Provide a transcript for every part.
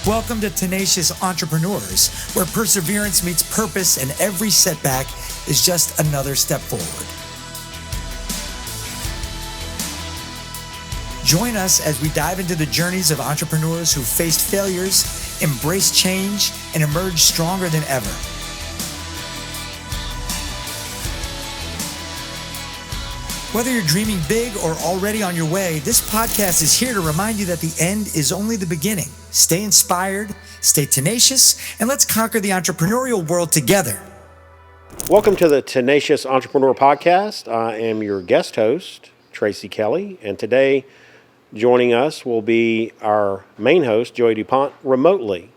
Welcome to Tenacious Entrepreneurs, where perseverance meets purpose and every setback is just another step forward. Join us as we dive into the journeys of entrepreneurs who faced failures, embraced change, and emerged stronger than ever. Whether you're dreaming big or already on your way, this podcast is here to remind you that the end is only the beginning. Stay inspired, stay tenacious, and let's conquer the entrepreneurial world together. Welcome to the Tenacious Entrepreneur Podcast. I am your guest host, Tracy Kelly, and today joining us will be our main host, Joey Dupont, remotely.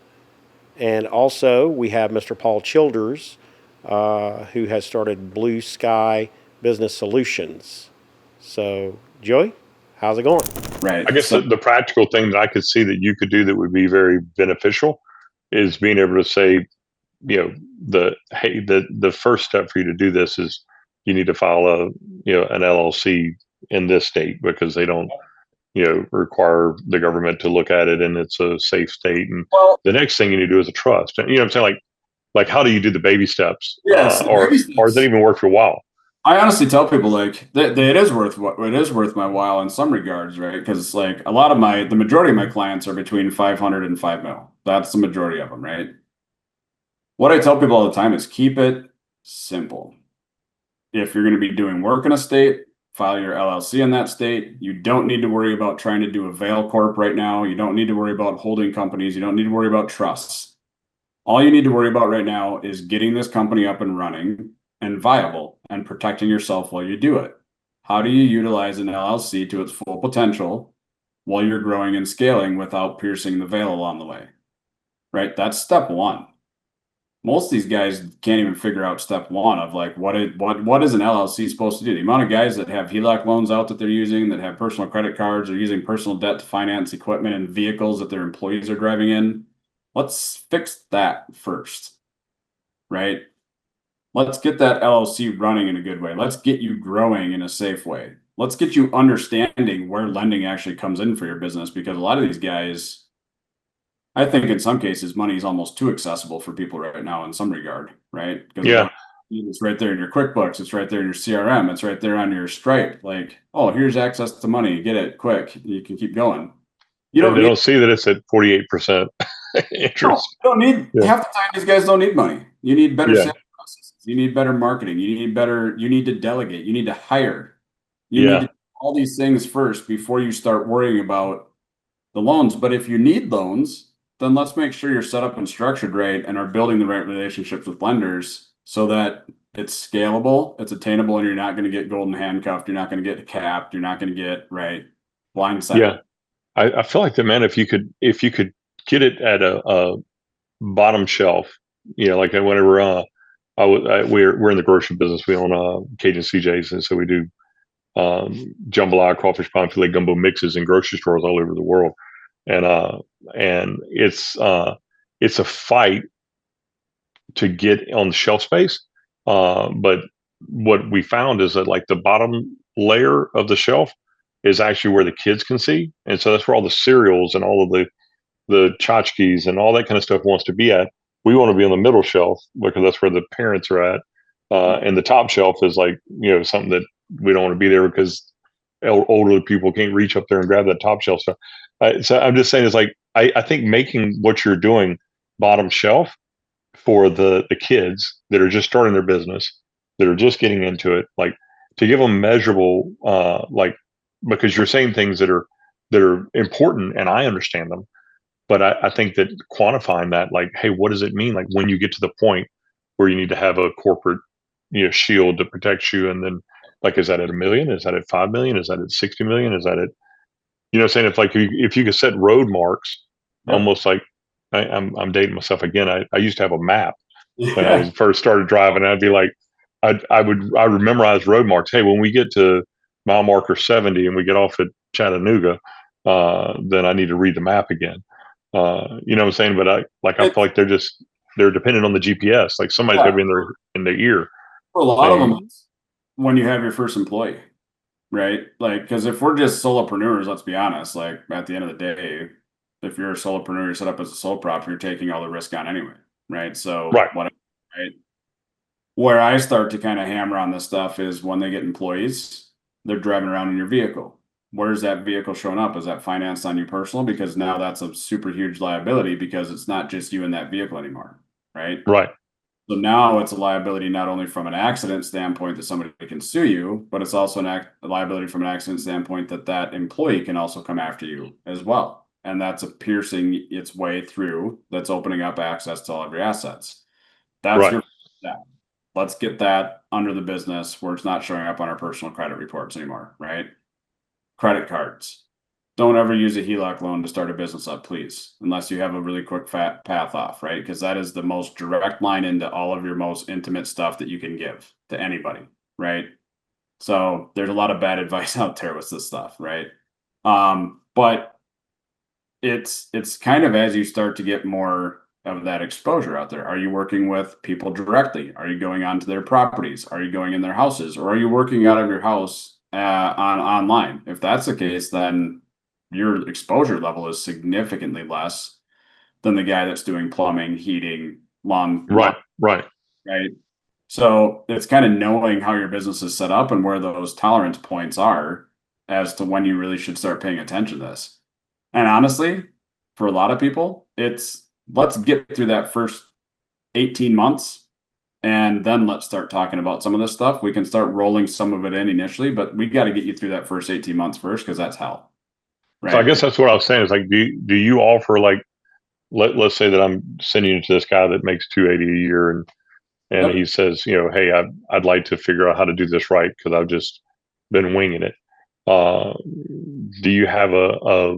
And also we have Mr. Paul Childers, who has started Blue Sky Business Solutions. So, Joey, how's it going? Right. I guess the practical thing that I could see that you could do that would be very beneficial is being able to say, the first step for you to do this is you need to file an LLC in this state because they don't, require the government to look at it and it's a safe state. And the next thing you need to do is a trust. And, what I'm saying? Like how do you do the baby steps? Yes. Or does it even work for a while? I honestly tell people that it is worth my while in some regards, right? Because the majority of my clients are between 500 and 5 mil. That's the majority of them, right? What I tell people all the time is keep it simple. If you're going to be doing work in a state, file your LLC in that state. You don't need to worry about trying to do a Vail Corp right now. You don't need to worry about holding companies. You don't need to worry about trusts. All you need to worry about right now is getting this company up and running and viable and protecting yourself while you do it. How do you utilize an LLC to its full potential while you're growing and scaling without piercing the veil along the way? Right? That's step one. Most of these guys can't even figure out step one of what is an LLC supposed to do? The amount of guys that have HELOC loans out that they're using, that have personal credit cards, or using personal debt to finance equipment and vehicles that their employees are driving in. Let's fix that first, right? Let's get that LLC running in a good way. Let's get you growing in a safe way. Let's get you understanding where lending actually comes in for your business, because a lot of these guys, I think in some cases, money is almost too accessible for people right now in some regard, right? Yeah. It's right there in your QuickBooks. It's right there in your CRM. It's right there on your Stripe. Here's access to money. Get it quick. You can keep going. They don't see that it's at 48% interest. No, half the time these guys don't need money. You need better sales processes. You need better marketing. You need to delegate. You need to hire. You need to do all these things first before you start worrying about the loans. But if you need loans, then let's make sure you're set up and structured right and are building the right relationships with lenders so that it's scalable, it's attainable, and you're not going to get golden handcuffed. You're not going to get capped. You're not going to get blindsided. Yeah. I feel like if you could get it at a bottom shelf, whenever we're in the grocery business, we own Cajun CJ's, and so we do jambalaya, crawfish, pond filet, gumbo mixes in grocery stores all over the world, and it's a fight to get on the shelf space. But what we found is that the bottom layer of the shelf is actually where the kids can see. And so that's where all the cereals and all of the tchotchkes and all that kind of stuff wants to be at. We want to be on the middle shelf because that's where the parents are at. And the top shelf is something that we don't want to be there because older people can't reach up there and grab that top shelf stuff. So I'm just saying I think making what you're doing bottom shelf for the kids that are just starting their business, that are just getting into it, to give them measurable, because you're saying things that are important and I understand them, but I think that quantifying that, hey, what does it mean? When you get to the point where you need to have a corporate, shield to protect you, and then is that at $1 million? Is that at 5 million? Is that at 60 million? Is that at, saying if you could set road marks, almost I'm dating myself again. I used to have a map when I first started driving. I'd be I would memorize road marks. Hey, when we get to mile marker 70 and we get off at Chattanooga, then I need to read the map again. You know what I'm saying? But I feel like they're dependent on the GPS. Somebody's got to be in their ear. For a lot of them, when you have your first employee, right? Because if we're just solopreneurs, let's be honest, at the end of the day, if you're a solopreneur, you're set up as a sole prop, you're taking all the risk on anyway, right? So Right. right? Where I start to kind of hammer on this stuff is when they get employees, they're driving around in your vehicle. Where's that vehicle showing up? Is that financed on you personal? Because now that's a super huge liability because it's not just you in that vehicle anymore, right? Right. So now it's a liability not only from an accident standpoint that somebody can sue you, but it's also a liability from an accident standpoint that that employee can also come after you as well. And that's a piercing its way through, that's opening up access to all of your assets. That's Right. your step. Let's get that under the business where it's not showing up on our personal credit reports anymore, right? Credit cards. Don't ever use a HELOC loan to start a business up, please, unless you have a really quick fat path off, right? Because that is the most direct line into all of your most intimate stuff that you can give to anybody, right? So there's a lot of bad advice out there with this stuff, right? But it's kind of as you start to get more of that exposure out there. Are you working with people directly? Are you going onto their properties? Are you going in their houses? Or are you working out of your house online? If that's the case, then your exposure level is significantly less than the guy that's doing plumbing, heating, lawn, Right. Right. right? So it's kind of knowing how your business is set up and where those tolerance points are as to when you really should start paying attention to this. And honestly, for a lot of people, it's let's get through that first 18 months and then let's start talking about some of this stuff. We can start rolling some of it in initially, but we got to get you through that first 18 months first because that's hell. Right. So I guess that's what I was saying is like, do you offer like, let's say that I'm sending you to this guy that makes 280 a year and Yep. he says, hey, I'd like to figure out how to do this right because I've just been winging it. Do you have a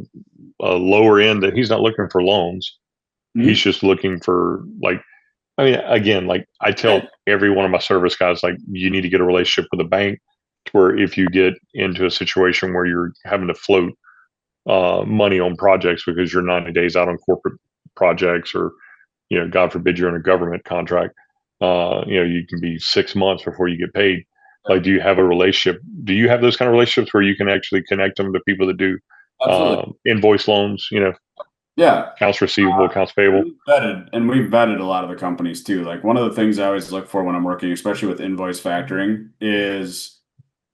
lower end that he's not looking for loans? Mhm. He's just looking for like, I mean, again, like I tell every one of my service guys, like you need to get a relationship with a bank to where if you get into a situation where you're having to float money on projects because you're 90 days out on corporate projects or, God forbid you're in a government contract, you can be 6 months before you get paid. Like, do you have a relationship? Do you have those kind of relationships where you can actually connect them to people that do Absolutely. invoice loans, Yeah. accounts receivable, accounts payable? We've vetted a lot of the companies too. Like one of the things I always look for when I'm working, especially with invoice factoring, is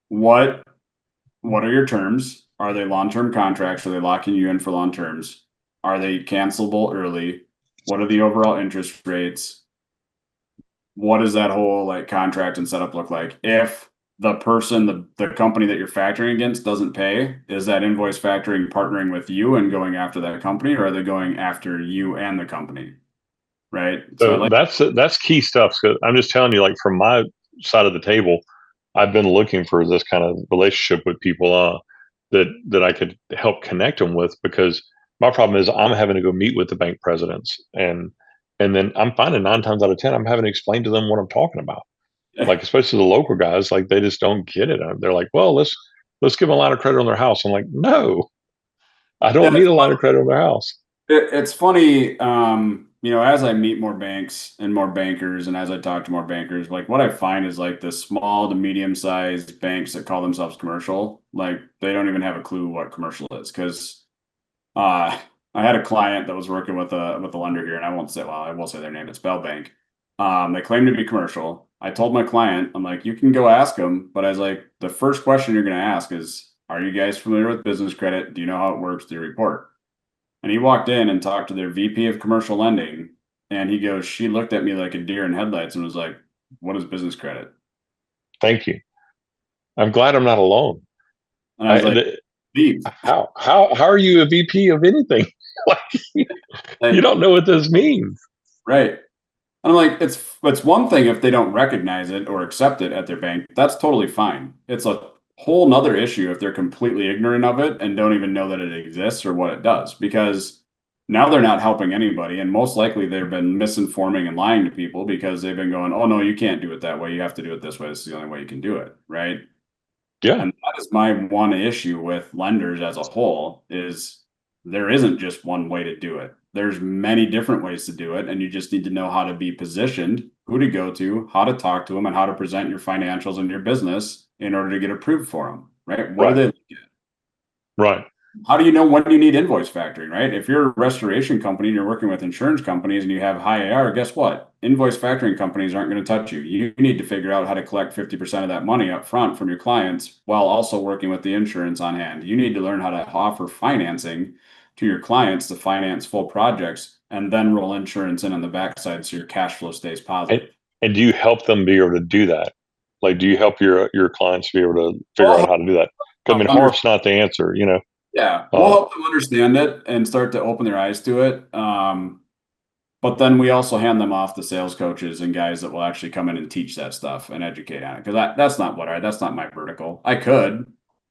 what are your terms? Are they long-term contracts? Are they locking you in for long terms? Are they cancelable early? What are the overall interest rates? What does that whole like contract and setup look like? If the person, the company that you're factoring against doesn't pay, is that invoice factoring partnering with you and going after that company, or are they going after you and the company? Right. So I So like, that's key stuff. So I'm just telling you, like from my side of the table, I've been looking for this kind of relationship with people that I could help connect them with because my problem is I'm having to go meet with the bank presidents and then I'm finding 9 times out of 10 I'm having to explain to them what I'm talking about. Like especially the local guys, like they just don't get it. They're like, well, let's give them a line of credit on their house. I'm like, no, I yeah, don't need a line of credit on their house. it's funny, as I meet more banks and more bankers, and as I talk to more bankers, like what I find is like the small to medium sized banks that call themselves commercial, like they don't even have a clue what commercial is. Because I had a client that was working with a lender here, and I will say their name. It's Bell Bank. They claim to be commercial. I told my client, I'm like, you can go ask them, but I was like, the first question you're going to ask is, are you guys familiar with business credit? Do you know how it works? Do you report? And he walked in and talked to their VP of commercial lending. And he goes, she looked at me like a deer in headlights and was like, what is business credit? Thank you. I'm glad I'm not alone. And I was like, leave. How are you a VP of anything? Like you Like, don't know what this means. right. And I'm like, it's one thing if they don't recognize it or accept it at their bank. That's totally fine. It's a whole nother issue if they're completely ignorant of it and don't even know that it exists or what it does, because now they're not helping anybody. And most likely they've been misinforming and lying to people because they've been going, oh no, you can't do it that way. You have to do it this way. This is the only way you can do it. Right. Yeah. And that is my one issue with lenders as a whole is there isn't just one way to do it. There's many different ways to do it. And you just need to know how to be positioned, who to go to, how to talk to them, and how to present your financials and your business in order to get approved for them. Right. What do Right. they look at? Right. How do you know when you need invoice factoring, right? If you're a restoration company and you're working with insurance companies and you have high AR, guess what? Invoice factoring companies aren't going to touch you. You need to figure out how to collect 50% of that money up front from your clients while also working with the insurance on hand. You need to learn how to offer financing to your clients to finance full projects and then roll insurance in on the backside so your cash flow stays And, positive. and do you help them be able to do that? Like, do you help your clients be able to figure out Well, how to do that? 'Cause, I mean, half's not the answer, you know. yeah, we'll Uh, help them understand it and start to open their eyes to it. But then we also hand them off to sales coaches and guys that will actually come in and teach that stuff and educate on it. Because that's not my vertical. I could,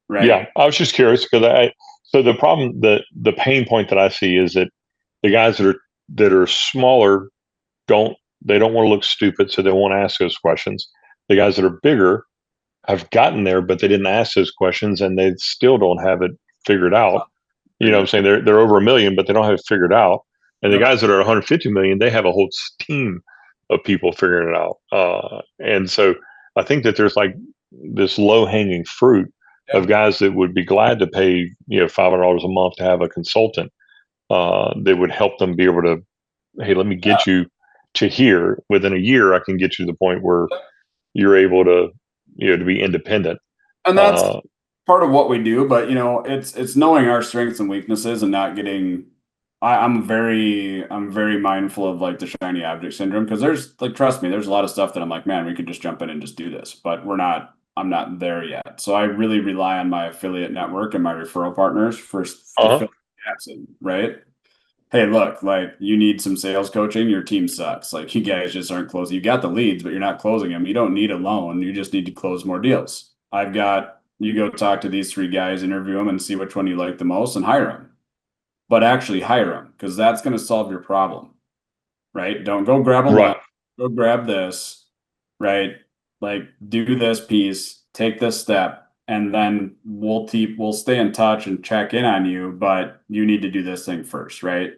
yeah, right? I was just curious because so the problem, the pain point that I see is that the guys that are smaller don't they don't want to look stupid, so they won't ask those questions. The guys that are bigger have gotten there, but they didn't ask those questions, and they still don't have it figured out. You know what I'm saying? They're over a million, but they don't have it figured out. And the Yep. guys that are 150 million, they have a whole team of people figuring it out. And so I think that there's like this low hanging fruit Yeah. of guys that would be glad to pay, $500 a month to have a consultant that would help them be able to, hey, let me get you to here. Within a year, I can get you to the point where you're able to, to be independent. And that's Uh, part of what we do, but it's knowing our strengths and weaknesses and not getting I'm very mindful of like the shiny object syndrome because there's like trust me, there's a lot of stuff that I'm like, man, we could just jump in and just do this, but I'm not there yet. So I really rely on my affiliate network and my referral partners to uh-huh. fill the gaps in, right? Hey, look, like you need some sales coaching, your team sucks. Like you guys just aren't closing. You got the leads, but you're not closing them. You don't need a loan. You just need to close more deals. You go talk to these three guys, interview them, and see which one you like the most and hire them. But actually hire them because that's going to solve your problem, right? Don't go grab a loan, Right. go grab this, right? Like do this piece, take this step, and then we'll stay in touch and check in on you, but you need to do this thing first, right?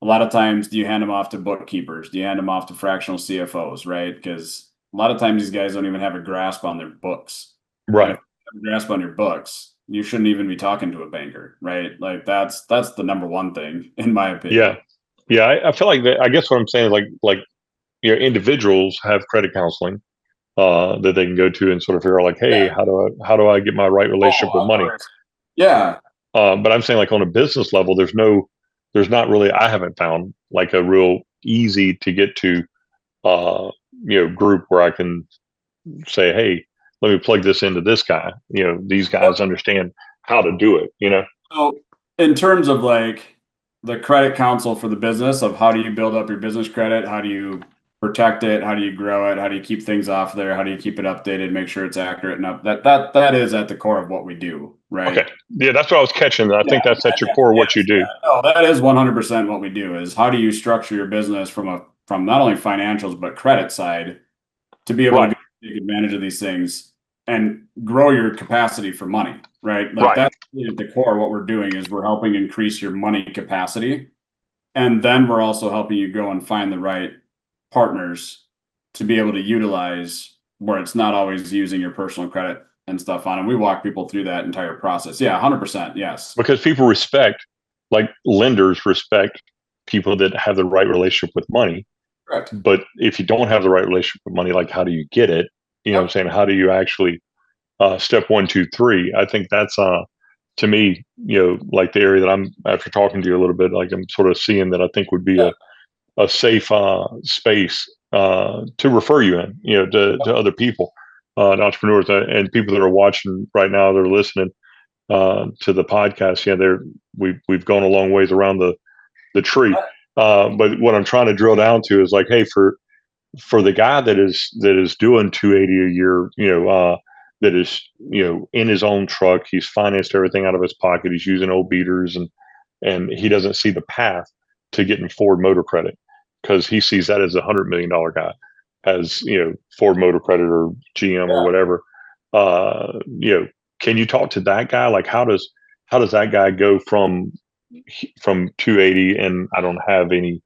A lot of times, do you hand them off to bookkeepers? Do you hand them off to fractional CFOs, right? Because a lot of times these guys don't even have a grasp on their books. And if Right. you have a grasp on your books, you shouldn't even be talking to a banker, right? Like that's the number one thing, in my Yeah. opinion. Yeah. I feel like that. I guess what I'm saying is like, individuals have credit counseling that they can go to and sort of figure out like, hey, Yeah. how do I get my right relationship with Oh, money? yeah. But I'm saying like on a business level, there's not really, I haven't found like a real easy to get to, uh, group where I can say, hey, let me plug this into this guy. These guys understand how to do it. So, in terms of like the credit counsel for the business of how do you build up your business credit? How do you protect it? How do you grow it? How do you keep things off there? How do you keep it updated, make sure it's accurate and up? That is at the core of what we do, Okay. right? Yeah, that's what I was catching. I Yeah, think that's at your yeah, core of what you yes, do. yeah. No, that is 100% what we do is how do you structure your business from not only financials but credit side to be able to Right. go take advantage of these things and grow your capacity for money, right? Like Right. that's really at the core. What we're doing is we're helping increase your money capacity. And then we're also helping you go and find the right partners to be able to utilize where it's not always using your personal credit and stuff on. And we walk people through that entire process. Yeah, 100%. Yes. Because people respect, like lenders respect people that have the right relationship with money. Correct. But if you don't have the right relationship with money, like how do you get it? You know what I'm Yep. saying? How do you actually step one, two, three? I think that's to me, like the area that I'm after talking to you a little bit, like I'm sort of seeing that I think would be Yeah. a safe space to refer you in, to other people, to entrepreneurs and people that are watching right now, they're listening to the podcast. We've gone a long ways around the tree. But what I'm trying to drill down to is like, hey, for the guy that is doing 280 a year, that is in his own truck, he's financed everything out of his pocket, he's using old beaters, and he doesn't see the path to getting Ford Motor Credit because he sees that as $100 million guy has Ford Motor Credit or GM or Yeah. whatever. Can you talk to that guy? Like how does that guy go from 280 and I don't have any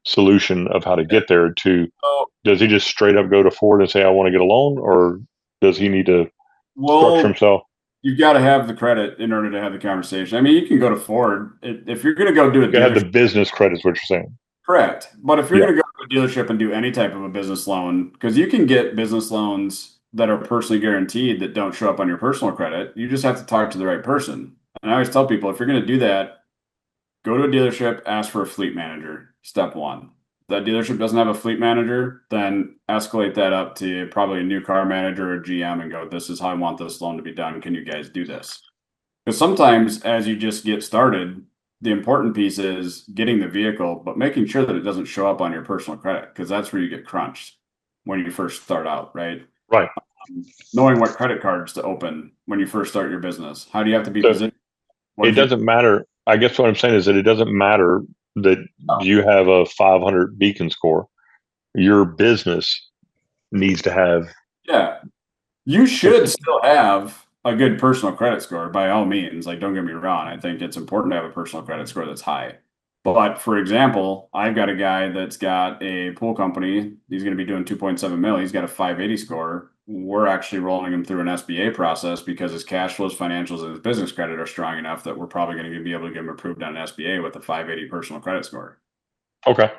solution of how to get there to, So does he just straight up go to Ford and say I want to get a loan, or does he need to structure we'll himself? you've got to have the credit in order to have the conversation. I mean, you can go to Ford if you're going to go do a You have the dealership. business credit, is what you're saying. Correct. But if you're Yeah. going to go to a dealership and do any type of a business loan, because you can get business loans that are personally guaranteed that don't show up on your personal credit, you just have to talk to the right person. And I always tell people if you're going to do that, go to a dealership, ask for a fleet manager. Step one. If that dealership doesn't have a fleet manager, then escalate that up to probably a new car manager or GM and go, this is how I want this loan to be done. Can you guys do this? Because sometimes as you just get started, the important piece is getting the vehicle, but making sure that it doesn't show up on your personal credit because that's where you get crunched when you first start out, right? Right. Knowing what credit cards to open when you first start your business. How do you have to be So positioned? it doesn't matter. I guess what I'm saying is that it doesn't matter that you have a 500 beacon score. Your business needs to have. Yeah. You should still have a good personal credit score by all means. Like, don't get me wrong. I think it's important to have a personal credit score that's high. But for example, I've got a guy that's got a pool company. He's going to be doing 2.7 mil. He's got a 580 score. We're actually rolling him through an SBA process because his cash flows, financials, and his business credit are strong enough that we're probably going to be able to get him approved on an SBA with a 580 personal credit score. Okay.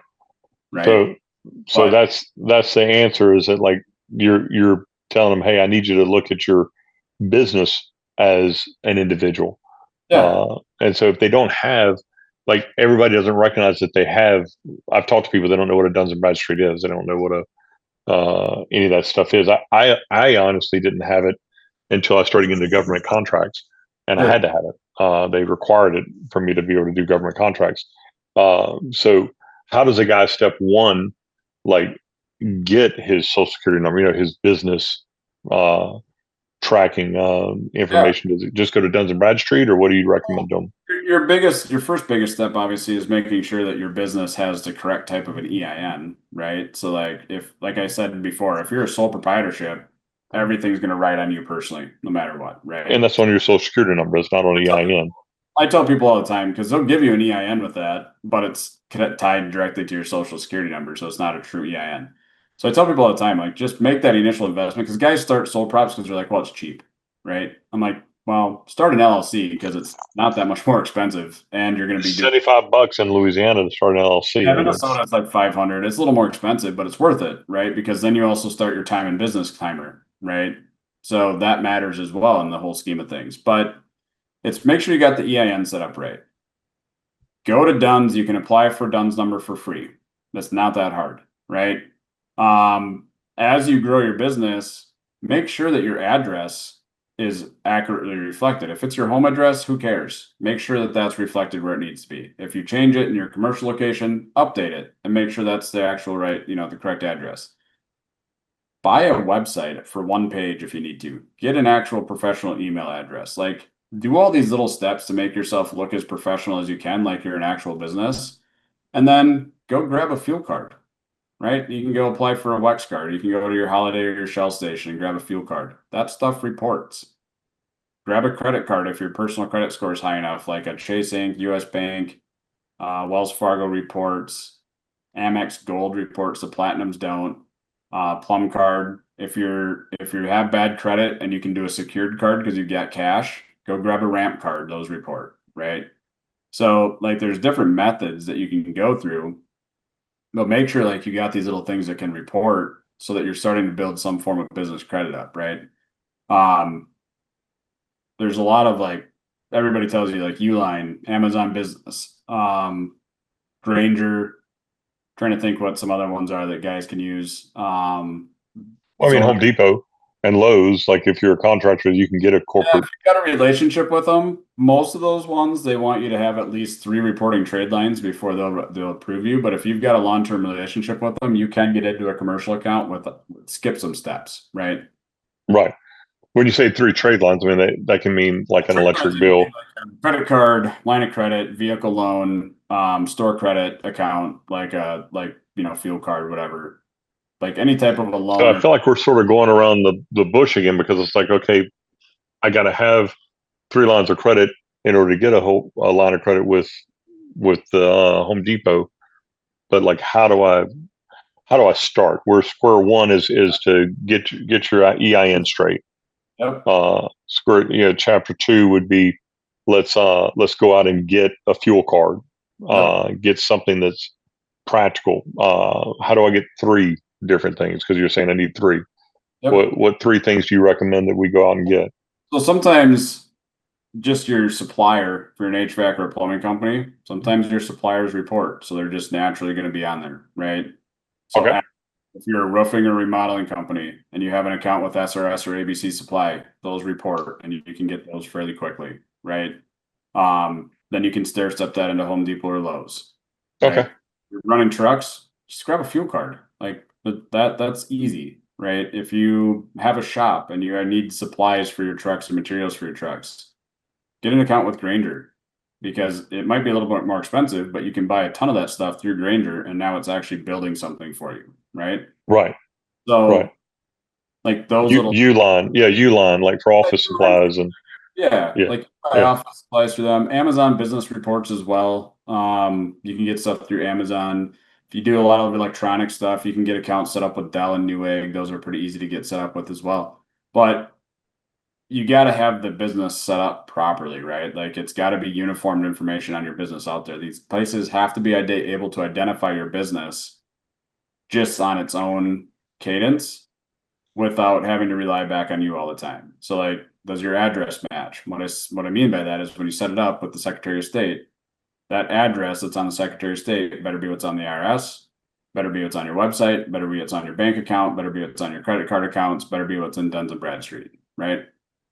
Right. So But that's the answer, is that like you're telling them, hey, I need you to look at your business as an individual. yeah, And so if they don't have, like, everybody doesn't recognize that they have. I've talked to people that don't know what a Duns and Bradstreet is. They don't know what any of that stuff is. I honestly didn't have it until I started getting into government contracts, and I sure. had to have it. They required it for me to be able to do government contracts. So how does a guy, step one, like, get his social security number, his business tracking Yeah. information? Does it just go to Duns and Bradstreet, or what do you recommend to them? Your first biggest step obviously is making sure that your business has the correct type of an EIN, right? So like I said before, if you're a sole proprietorship, everything's going to ride on you personally, no matter what, And right? that's on your social security number. It's not on I tell, EIN. I tell people all the time because they'll give you an EIN with that, but it's tied directly to your social security number, so it's not a true EIN. So I tell people all the time, like, just make that initial investment because guys start sole props because they're like, well, it's cheap, right? I'm like, well, start an LLC because it's not that much more expensive, and you're going to be doing. $75 in Louisiana to start an LLC. Yeah, I mean, it's Minnesota, it's like 500. It's a little more expensive, but it's worth it, right? Because then you also start your time in business timer, right? So that matters as well in the whole scheme of things. But it's make sure you got the EIN set up right. Go to Dunn's. You can apply for Dunn's number for free. That's not that hard, right? As you grow your business, make sure that your address is accurately reflected. If it's your home address, who cares? Make sure that that's reflected where it needs to be. If you change it in your commercial location, update it and make sure that's the actual right, the correct address. Buy a website for one page if you need to. Get an actual professional email address. Like, do all these little steps to make yourself look as professional as you can, like you're an actual business. And then go grab a fuel card, right? You can go apply for a Wex card. You can go to your Holiday or your Shell station and grab a fuel card. That stuff reports. Grab a credit card if your personal credit score is high enough, like a Chase Inc., US Bank, Wells Fargo reports, Amex Gold reports, the Platinums don't. Plum card. If you have bad credit and you can do a secured card because you've got cash, go grab a ramp card. Those report, right? So like there's different methods that you can go through, but make sure like you got these little things that can report so that you're starting to build some form of business credit up, right? Um, there's a lot of like everybody tells you like Uline, Amazon Business, Granger. Trying to think what some other ones are that guys can use. I mean, So Home Depot and Lowe's. Like, if you're a contractor, you can get a yeah, corporate. if you've got a relationship with them, most of those ones they want you to have at least 3 reporting trade lines before they'll approve you. But if you've got a long-term relationship with them, you can get into a commercial account with skip some steps, right? Right. When you say 3 trade lines, I mean that can mean like an electric bill. Credit card, line of credit, vehicle loan, store credit account, like fuel card, whatever. Like any type of a So loan I feel like we're sort of going around the bush again, because it's like, okay, I got to have 3 lines of credit in order to get a line of credit with Home Depot. But like, how do I start? Where square one is to get your EIN straight. Yep. Chapter 2 would be let's go out and get a fuel card, Yep. get something that's practical. How do I get 3 different things? Because you're saying I need 3. Yep. What 3 things do you recommend that we go out and get? So sometimes just your supplier for an HVAC or a plumbing company, sometimes your suppliers report, so they're just naturally going to be on there, right? So Okay. if you're a roofing or remodeling company and you have an account with SRS or ABC Supply, those report and you can get those fairly quickly, right? Then you can stair step that into Home Depot or Lowe's, Okay. right? You're running trucks, just grab a fuel card. Like that's easy, right? If you have a shop and you need supplies for your trucks and materials for your trucks, get an account with Grainger because it might be a little bit more expensive, but you can buy a ton of that stuff through Grainger and now it's actually building something for you, right? Right. Right. So like those little Uline, like for office supplies and yeah, yeah, like buy yeah, office supplies for them. Amazon business reports as well. You can get stuff through Amazon. If you do a lot of electronic stuff, you can get accounts set up with Dell and Newegg. Those are pretty easy to get set up with as well. But you got to have the business set up properly, right? Like it's got to be uniformed information on your business out there. These places have to be able to identify your business just on its own cadence without having to rely back on you all the time. So like, does your address match? What I mean by that is when you set it up with the Secretary of State, that address that's on the Secretary of State better be what's on the IRS, better be what's on your website, better be what's on your bank account, better be what's on your credit card accounts, better be what's in Duns and Bradstreet, right?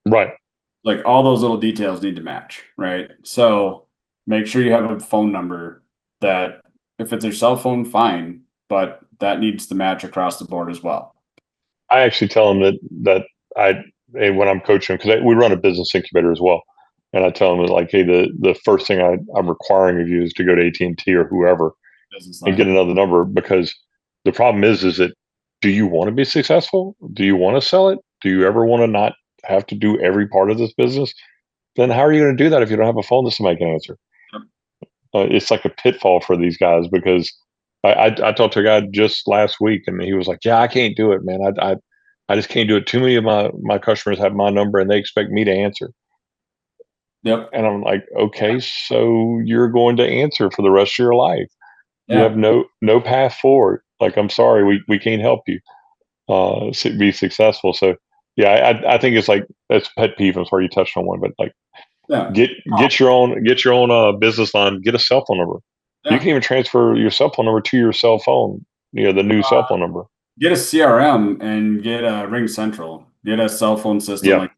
right. Like all those little details need to match, right? So make sure you have a phone number that if it's your cell phone, fine, but that needs to match across the board as well. I actually tell them that when I'm coaching, because we run a business incubator as well, and I tell them that like, hey, the first thing I'm requiring of you is to go to AT&T or whoever Business and get line. another number, because the problem is that do you want to be successful? Do you want to sell it? Do you ever want to not have to do every part of this business? Then how are you going to do that if you don't have a phone that somebody can answer? It's like a pitfall for these guys, because I talked to a guy just last week and he was like, yeah, I can't do it, man. I just can't do it. Too many of my customers have my number and they expect me to answer. Yep. And I'm like, okay, so you're going to answer for the rest of your life. You have Yeah. no path forward. Like, I'm sorry, we can't help you be successful. So yeah, I think it's like, that's pet peeve. I'm sorry you touched on one, but like, Yeah. get your own business line, get a cell phone number. You Yeah. can even transfer your cell phone number to your cell phone, the new cell phone number. Get a CRM and get a Ring Central. Get a cell phone system Yeah. like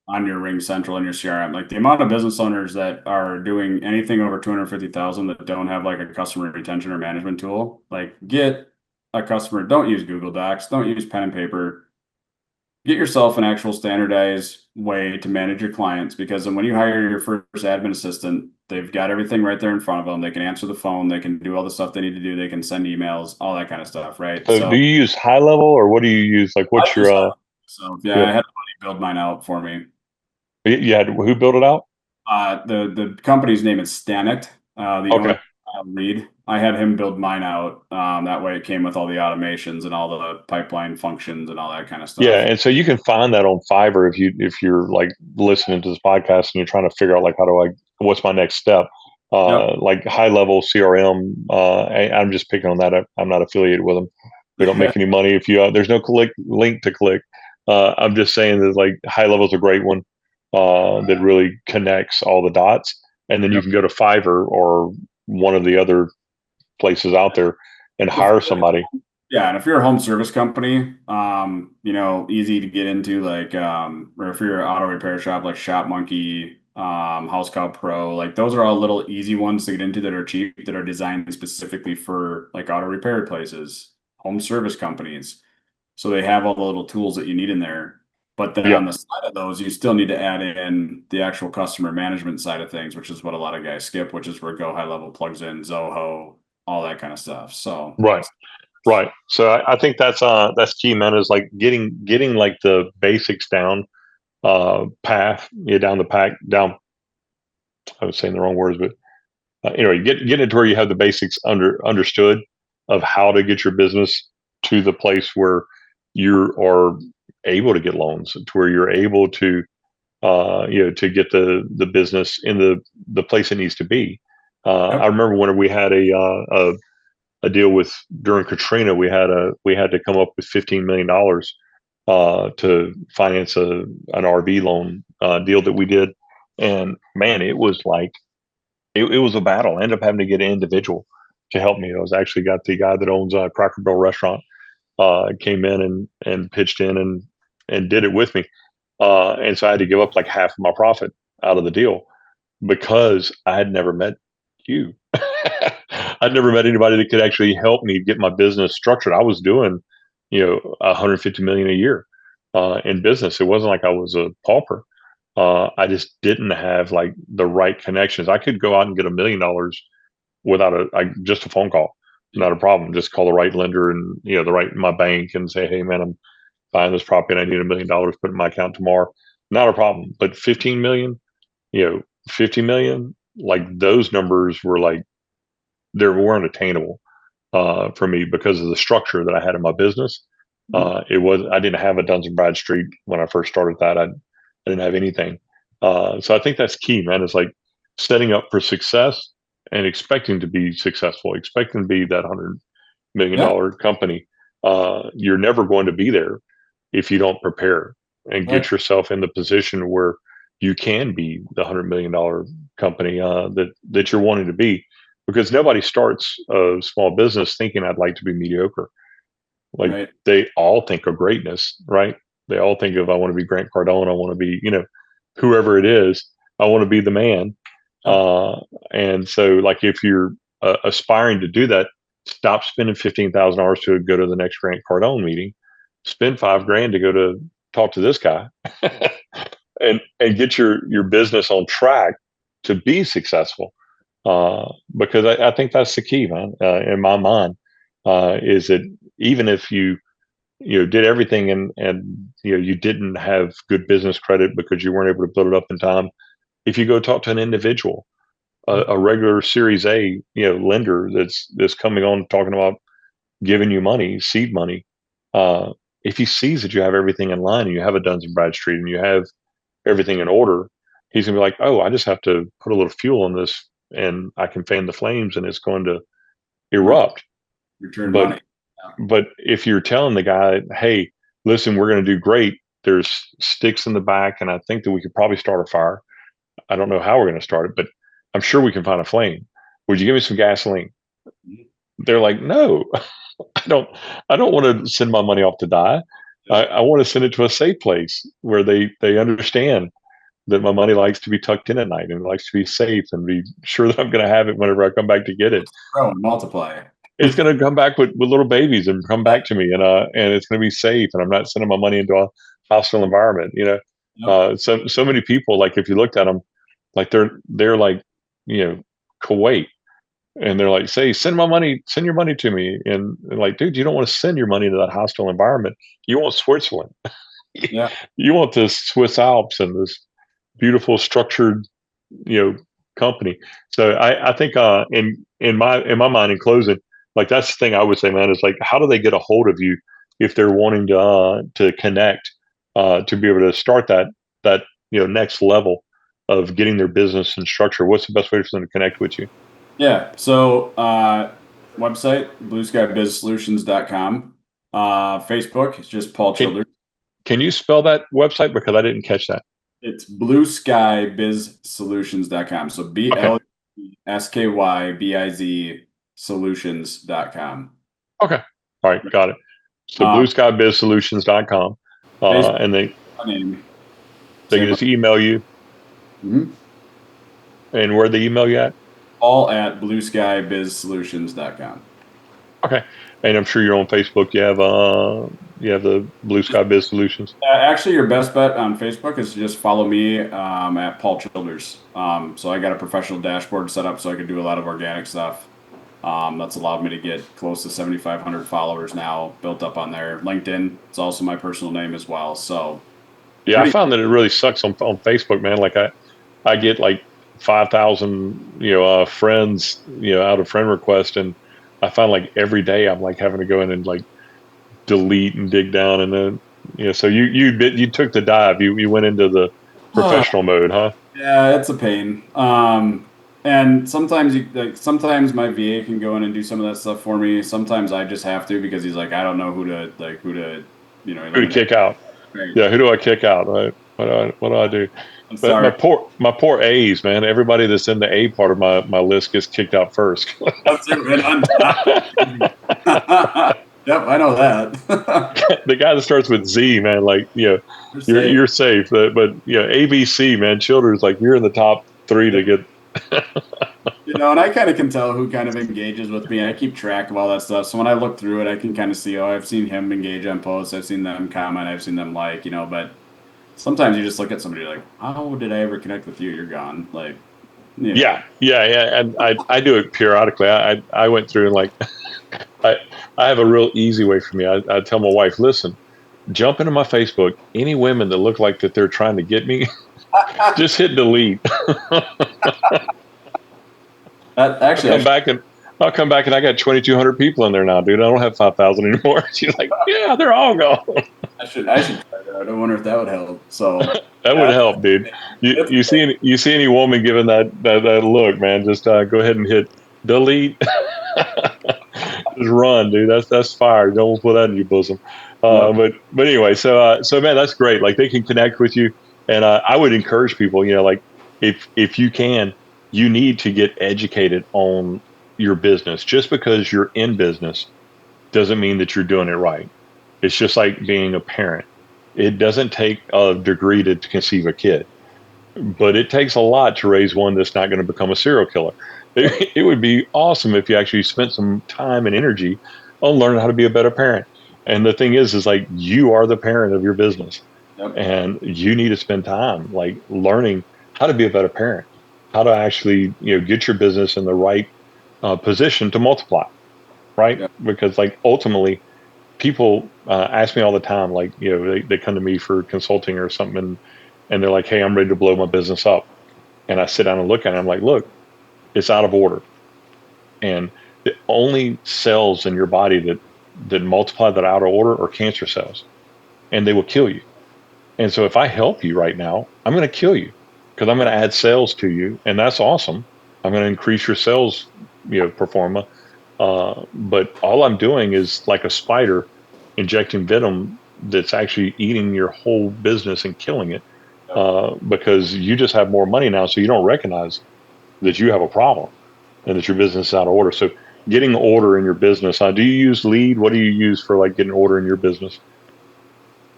on your Ring Central and your CRM. Like the amount of business owners that are doing anything over 250,000 that don't have like a customer retention or management tool, like get a customer. Don't use Google Docs. Don't use pen and paper. Get yourself an actual standardized way to manage your clients, because then when you hire your first admin assistant, they've got everything right there in front of them. They can answer the phone, they can do all the stuff they need to do, they can send emails, all that kind of stuff, right? So do So you use high level, or what do you use? Like, I what's use your so yeah, yeah, I had a buddy build mine out for me. you had who built it out? The company's name is Stanek. The owner, Okay. Reed. I had him build mine out. That way, it came with all the automations and all the pipeline functions and all that kind of Yeah, stuff. and so you can find that on Fiverr if you're like listening to this podcast and you're trying to figure out like what's my next step. Yep. Like high level CRM. I'm just picking on that. I'm not affiliated with them. We don't make any money if you. There's no link to click. I'm just saying that like high level is a great one that really connects all the dots, and then you Yep. can go to Fiverr or one of the other places out there and If hire somebody. Yeah, and if you're a home service company, easy to get into, like, or if you're an auto repair shop like Shop Monkey, House Cow Pro, like those are all little easy ones to get into that are cheap, that are designed specifically for like auto repair places, home service companies. So they have all the little tools that you need in there. But then Yeah, on the side of those, you still need to add in the actual customer management side of things, which is what a lot of guys skip, which is where Go High Level plugs in, Zoho, all that kind of stuff. So right. Right. So I think that's key, man, is like getting like the basics down, path, down the pack down. I was saying the wrong words, but anyway, get it to where you have the basics understood of how to get your business to the place where you are able to get loans, to where you're able to, to get the business in the place it needs to be. I Yep. remember when we had a deal with during Katrina, we had to come up with $15 million to finance an RV loan deal that we did, and man, it was like it was a battle. I ended up having to get an individual to help me. I was actually got the guy that owns a Cracker Barrel restaurant came in and pitched in and did it with me, and so I had to give up like half of my profit out of the deal because I had never met you. I'd never met anybody that could actually help me get my business structured. I was doing, 150 million a year in business. It wasn't like I was a pauper. I just didn't have like the right connections. I could go out and get $1 million without just a phone call, not a problem. Just call the right lender and the right my bank and say, hey man, I'm buying this property and I need $1 million put in my account tomorrow. Not a problem. But 15 million, 50 million, like those numbers were like they weren't attainable for me because of the structure that I had in my business. I didn't have a Duns and Bradstreet when I first started that. I didn't have anything. So I think that's key, man. It's like setting up for success and expecting to be successful, expecting to be that $100 million company. You're never going to be there if you don't prepare and get yourself in the position where you can be the $100 million company that you're wanting to be. Because nobody starts a small business thinking I'd like to be mediocre. Like they all think of greatness, right? They all think of I want to be Grant Cardone, I want to be, whoever it is, I want to be the man. And so, like, if you're aspiring to do that, stop spending $15,000 to go to the next Grant Cardone meeting. Spend $5,000 to go to talk to this guy, and get your business on track to be successful. Because I think that's the key, man. In my mind, is that even if you did everything and you didn't have good business credit because you weren't able to build it up in time, if you go talk to an individual, a regular Series A lender that's coming on talking about giving you money, seed money, if he sees that you have everything in line and you have a Duns and Bradstreet and you have everything in order, he's gonna be like, oh, I just have to put a little fuel on this and I can fan the flames and it's going to erupt. Return But money. but if you're telling the guy, hey, listen, we're going to do great. There's sticks in the back, and I think that we could probably start a fire. I don't know how we're going to start it, but I'm sure we can find a flame. Would you give me some gasoline? They're like, no, I don't. I don't want to send my money off to die. I want to send it to a safe place where they understand that my money likes to be tucked in at night and likes to be safe and be sure that I'm going to have it whenever I come back to get it. Grow and multiply. It's going to come back with little babies and come back to me, and it's going to be safe, and I'm not sending my money into a hostile environment. So many people, like if you looked at them, like they're like Kuwait, and they're like, say, send your money to me, and like, dude, you don't want to send your money to that hostile environment. You want Switzerland. Yeah. You want the Swiss Alps and this beautiful structured company. So I think in my mind, in closing, like that's the thing I would say, man, is like, how do they get a hold of you if they're wanting to connect, to be able to start that next level of getting their business and structure? What's the best way for them to connect with you? Yeah. So website, blueskybizsolutions.com. Facebook, it's just Paul Childers. Can you spell that website? Because I didn't catch that. It's blueskybizsolutions.com. So BLUSKYBIZ solutions.com. Okay. All right. Got it. So blueskybizsolutions.com. And they can just email you. Mm-hmm. And where they email you at? All at blueskybizsolutions.com. Okay. And I'm sure you're on Facebook. You have the Blue Sky Biz Solutions. Actually, your best bet on Facebook is to just follow me at Paul Childers. So I got a professional dashboard set up so I can do a lot of organic stuff. That's allowed me to get close to 7,500 followers now built up on there. LinkedIn, it's also my personal name as well. So yeah, I found that it really sucks on Facebook, man. Like I get like 5,000 friends out of friend request, and I find like every day I'm like having to go in and like delete and dig down, and then So you took the dive. You went into the professional mode, huh? Yeah, it's a pain. And sometimes sometimes my VA can go in and do some of that stuff for me. Sometimes I just have to because he's like, I don't know who to Who to eliminate. kick out? Right. Yeah, who do I kick out? Right? What do I do? I'm But sorry. my poor A's, man. Everybody that's in the A part of my list gets kicked out first. That's it, right on top. Yep, I know that. The guy that starts with Z, man, like You're safe. you're safe. But ABC, man, Childers, like you're in the top three to get. And I kind of can tell who kind of engages with me. I keep track of all that stuff. So when I look through it, I can kind of see, oh, I've seen him engage on posts. I've seen them comment. I've seen them but sometimes you just look at somebody like, how did I ever connect with you? You're gone. Yeah, and I do it periodically. I went through and like I I have a real easy way for me. I tell my wife, listen, jump into my Facebook. Any women that look like that they're trying to get me, just hit delete. That I'll actually, come back and I'll come back and I got 2,200 people in there now, dude. I don't have 5,000 anymore. She's like, yeah, they're all gone. I should try that. I wonder if that would help. So That would yeah, help, dude. You it's you see any woman giving that look, man? Just go ahead and hit delete. Just run, dude. That's fire. Don't put that in your bosom. yep, But anyway, so man, that's great. Like they can connect with you, and I would encourage people. Like if you can, you need to get educated on your business. Just because you're in business doesn't mean that you're doing it right. It's just like being a parent. It doesn't take a degree to conceive a kid, but it takes a lot to raise one that's not going to become a serial killer. It would be awesome if you actually spent some time and energy on learning how to be a better parent. And the thing is like you are the parent of your business, yep, and you need to spend time like learning how to be a better parent, how to actually get your business in the right position to multiply, right? yep. Because like ultimately people ask me all the time, like, they come to me for consulting or something, and they're like, hey, I'm ready to blow my business up. And I sit down and look at it. I'm like, look, it's out of order. And the only cells in your body that multiply that out of order are cancer cells, and they will kill you. And so if I help you right now, I'm going to kill you because I'm going to add cells to you. And that's awesome. I'm going to increase your cells, performa. But all I'm doing is like a spider injecting venom that's actually eating your whole business and killing it, because you just have more money now. So you don't recognize that you have a problem and that your business is out of order. So getting order in your business, do you use Lead? What do you use for like getting order in your business?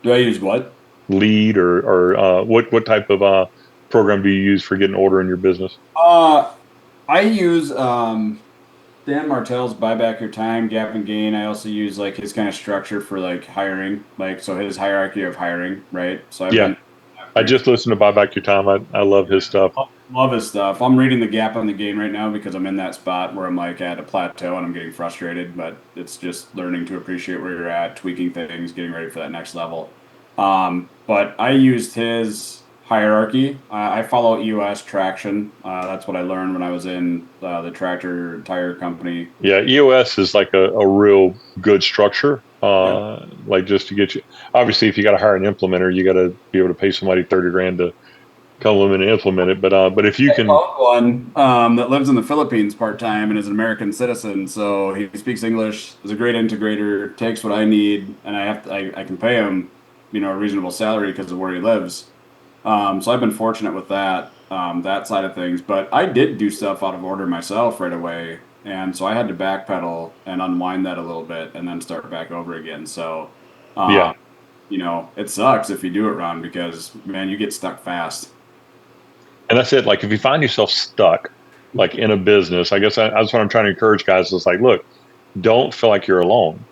Do I use what? Lead or what type of program do you use for getting order in your business? I use Dan Martell's Buy Back Your Time, Gap and Gain. I also use like his kind of structure for like hiring, like so his hierarchy of hiring, right? So I've Yeah, been I just listened to Buy Back Your Time. I love his stuff. love his stuff. I'm reading the Gap on the Gain right now because I'm in that spot where I'm like at a plateau and I'm getting frustrated, but it's just learning to appreciate where you're at, tweaking things, getting ready for that next level. But I used his hierarchy. I follow EOS traction. That's what I learned when I was in the tractor tire company. Yeah, EOS is like a real good structure. Yep. Like just to get you, obviously, if you got to hire an implementer, you got to be able to pay somebody 30 grand to come in and implement it. But if you I can, found one that lives in the Philippines part time and is an American citizen, so he speaks English, is a great integrator, takes what I need, and I can pay him, a reasonable salary because of where he lives. So I've been fortunate with that side of things. But I did do stuff out of order myself right away, and so I had to backpedal and unwind that a little bit and then start back over again. So, yeah, um, it sucks if you do it wrong because man, you get stuck fast. and that's it. Like if you find yourself stuck, like in a business, I guess that's what I'm trying to encourage guys. Is like, look, don't feel like you're alone.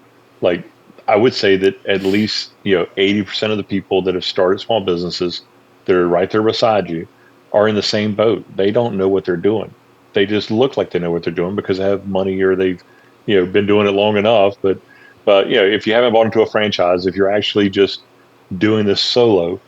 Like I would say that at least 80% of the people that have started small businesses that are right there beside you are in the same boat. They don't know what they're doing. They just look like they know what they're doing because they have money or they've been doing it long enough. But if you haven't bought into a franchise, if you're actually just doing this solo,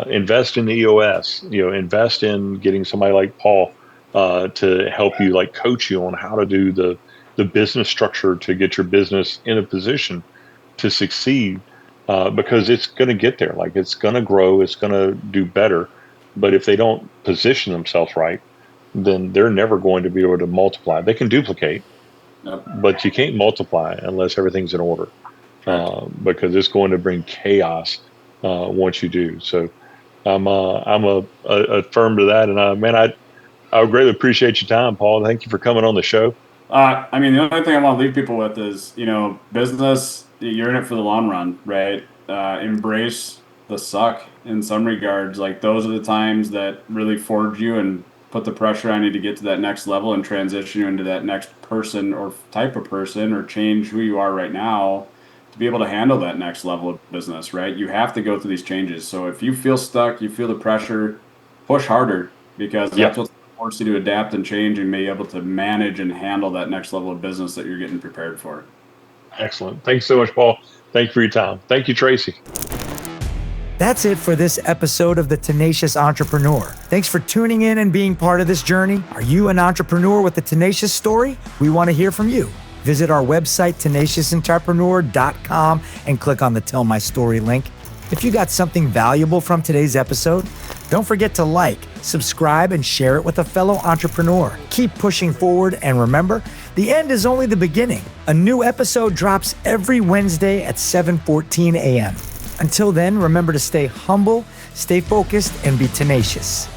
invest in the EOS. Invest in getting somebody like Paul to help you, like coach you on how to do the business structure to get your business in a position to succeed. because it's going to get there. Like it's going to grow, it's going to do better. But if they don't position themselves right, then they're never going to be able to multiply. They can duplicate, Yep. but you can't multiply unless everything's in order, because it's going to bring chaos once you do. So I'm a firm to that. And man, I would greatly appreciate your time, Paul. Thank you for coming on the show. I mean, the only thing I want to leave people with is, business, you're in it for the long run, right? Embrace the suck in some regards. Like those are the times that really forge you and put the pressure on you to get to that next level and transition you into that next person or type of person or change who you are right now to be able to handle that next level of business, right? You have to go through these changes. So if you feel stuck, you feel the pressure, push harder because that's what's force you to adapt and change and be able to manage and handle that next level of business that you're getting prepared for. Excellent. Thanks so much, Paul. Thank you for your time. Thank you, Tracy. That's it for this episode of The Tenacious Entrepreneur. Thanks for tuning in and being part of this journey. Are you an entrepreneur with a tenacious story? We want to hear from you. Visit our website, tenaciousentrepreneur.com, and click on the Tell My Story link. If you got something valuable from today's episode, don't forget to like, subscribe, and share it with a fellow entrepreneur. Keep pushing forward, and remember, the end is only the beginning. A new episode drops every Wednesday at 7:14 a.m. Until then, remember to stay humble, stay focused, and be tenacious.